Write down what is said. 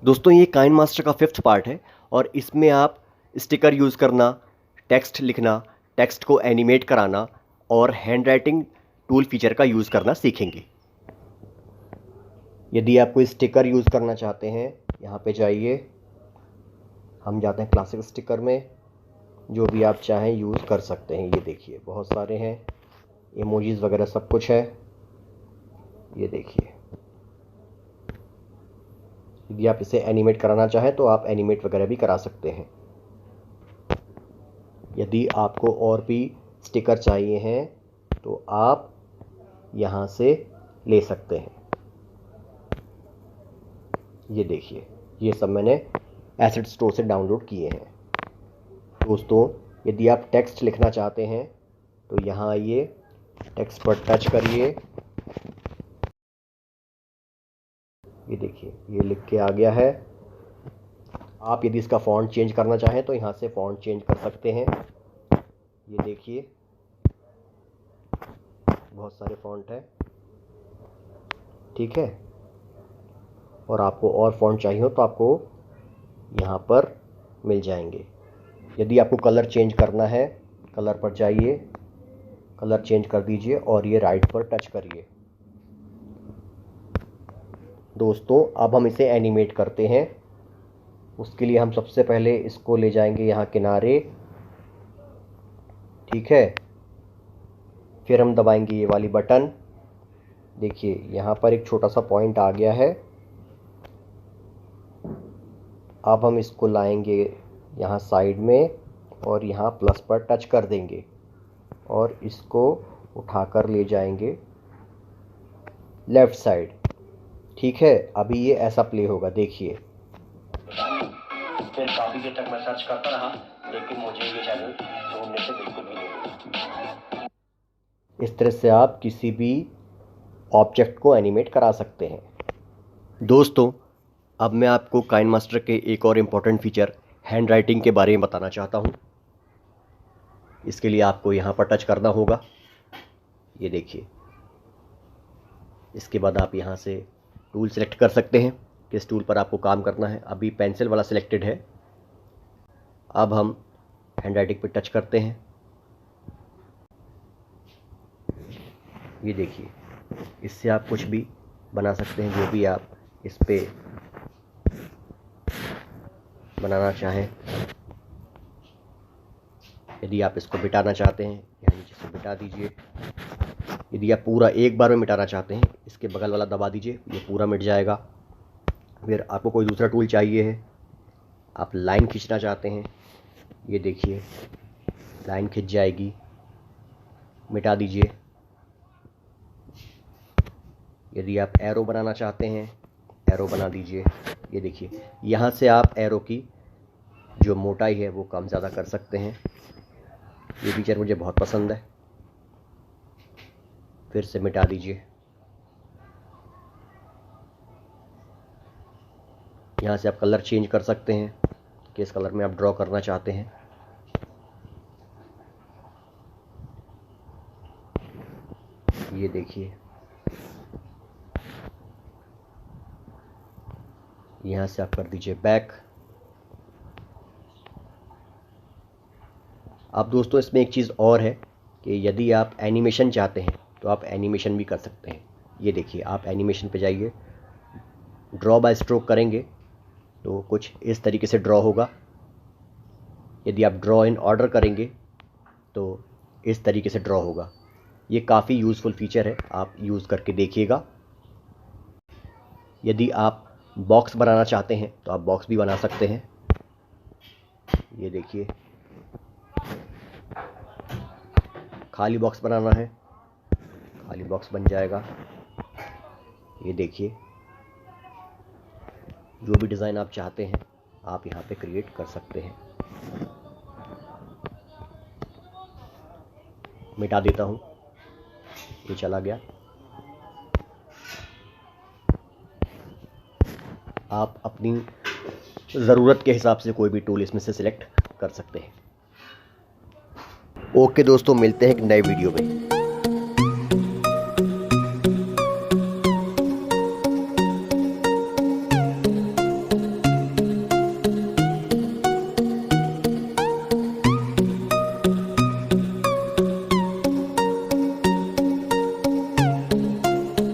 दोस्तों ये Kine master का 5th पार्ट है और इसमें आप स्टिकर यूज़ करना, टेक्स्ट लिखना, टेक्स्ट को एनिमेट कराना और हैंड राइटिंग टूल फीचर का यूज़ करना सीखेंगे। यदि आप कोई स्टिकर यूज़ करना चाहते हैं, यहाँ पे जाइए, हम जाते हैं क्लासिक स्टिकर में। जो भी आप चाहें यूज़ कर सकते हैं। ये देखिए बहुत सारे हैं, इमोजीज़ वगैरह सब कुछ है। ये देखिए, यदि आप इसे एनिमेट कराना चाहें तो आप एनिमेट वगैरह भी करा सकते हैं। यदि आपको और भी स्टिकर चाहिए हैं तो आप यहाँ से ले सकते हैं। ये देखिए, ये सब मैंने एसेट स्टोर से डाउनलोड किए हैं। दोस्तों यदि आप टेक्स्ट लिखना चाहते हैं तो यहाँ आइए, टेक्स्ट पर टच करिए। ये देखिए, ये लिख के आ गया है। आप यदि इसका फ़ॉन्ट चेंज करना चाहें तो यहाँ से फ़ॉन्ट चेंज कर सकते हैं। ये देखिए बहुत सारे फ़ॉन्ट हैं, ठीक है। और आपको और फ़ॉन्ट चाहिए हो तो आपको यहाँ पर मिल जाएंगे। यदि आपको कलर चेंज करना है, कलर पर जाइए, कलर चेंज कर दीजिए और ये राइट पर टच करिए। दोस्तों अब हम इसे एनिमेट करते हैं। उसके लिए हम सबसे पहले इसको ले जाएंगे यहाँ किनारे, ठीक है। फिर हम दबाएंगे ये वाली बटन। देखिए यहाँ पर एक छोटा सा पॉइंट आ गया है। अब हम इसको लाएंगे यहाँ साइड में और यहाँ प्लस पर टच कर देंगे और इसको उठाकर ले जाएंगे लेफ़्ट साइड, ठीक है। अभी ये ऐसा प्ले होगा, देखिए। फिर काफ़ी देर तक मैं सर्च करता रहा लेकिन मुझे ये चैनल ढूंढने से बिल्कुल भी नहीं मिला। इस तरह से आप किसी भी ऑब्जेक्ट को एनिमेट करा सकते हैं। दोस्तों अब मैं आपको काइन मास्टर के एक और इम्पॉर्टेंट फीचर हैंड राइटिंग के बारे में बताना चाहता हूँ। इसके लिए आपको यहाँ पर टच करना होगा। ये देखिए, इसके बाद आप यहाँ से टूल सेलेक्ट कर सकते हैं, किस टूल पर आपको काम करना है। अभी पेंसिल वाला सिलेक्टेड है। अब हम हैंड राइटिंग पर टच करते हैं। ये देखिए, इससे आप कुछ भी बना सकते हैं, जो भी आप इस पे बनाना चाहें। यदि आप इसको मिटाना चाहते हैं, यहाँ नीचे से मिटा दीजिए। यदि आप पूरा एक बार में मिटाना चाहते हैं, इसके बगल वाला दबा दीजिए, ये पूरा मिट जाएगा। फिर आपको कोई दूसरा टूल चाहिए है, आप लाइन खींचना चाहते हैं, ये देखिए लाइन खिंच जाएगी, मिटा दीजिए। यदि आप एरो बनाना चाहते हैं, एरो बना दीजिए। ये देखिए, यहाँ से आप एरो की जो मोटाई है वो कम ज़्यादा कर सकते हैं। ये फीचर मुझे बहुत पसंद है। फिर से मिटा दीजिए। यहाँ से आप कलर चेंज कर सकते हैं, किस कलर में आप ड्रॉ करना चाहते हैं। ये देखिए, यहाँ से आप कर दीजिए बैक। अब दोस्तों इसमें एक चीज़ और है कि यदि आप एनिमेशन चाहते हैं तो आप एनिमेशन भी कर सकते हैं। ये देखिए, आप एनिमेशन पे जाइए, ड्रॉ बाय स्ट्रोक करेंगे तो कुछ इस तरीके से ड्रॉ होगा। यदि आप ड्रॉ इन ऑर्डर करेंगे तो इस तरीके से ड्रॉ होगा। ये काफ़ी यूज़फुल फीचर है, आप यूज़ करके देखिएगा। यदि आप बॉक्स बनाना चाहते हैं तो आप बॉक्स भी बना सकते हैं। ये देखिए, खाली बॉक्स बनाना है, खाली बॉक्स बन जाएगा। ये देखिए, जो भी डिज़ाइन आप चाहते हैं आप यहाँ पे क्रिएट कर सकते हैं। मिटा देता हूँ, ये चला गया। आप अपनी ज़रूरत के हिसाब से कोई भी टूल इसमें से सिलेक्ट कर सकते हैं। ओके दोस्तों, मिलते हैं एक नए वीडियो में।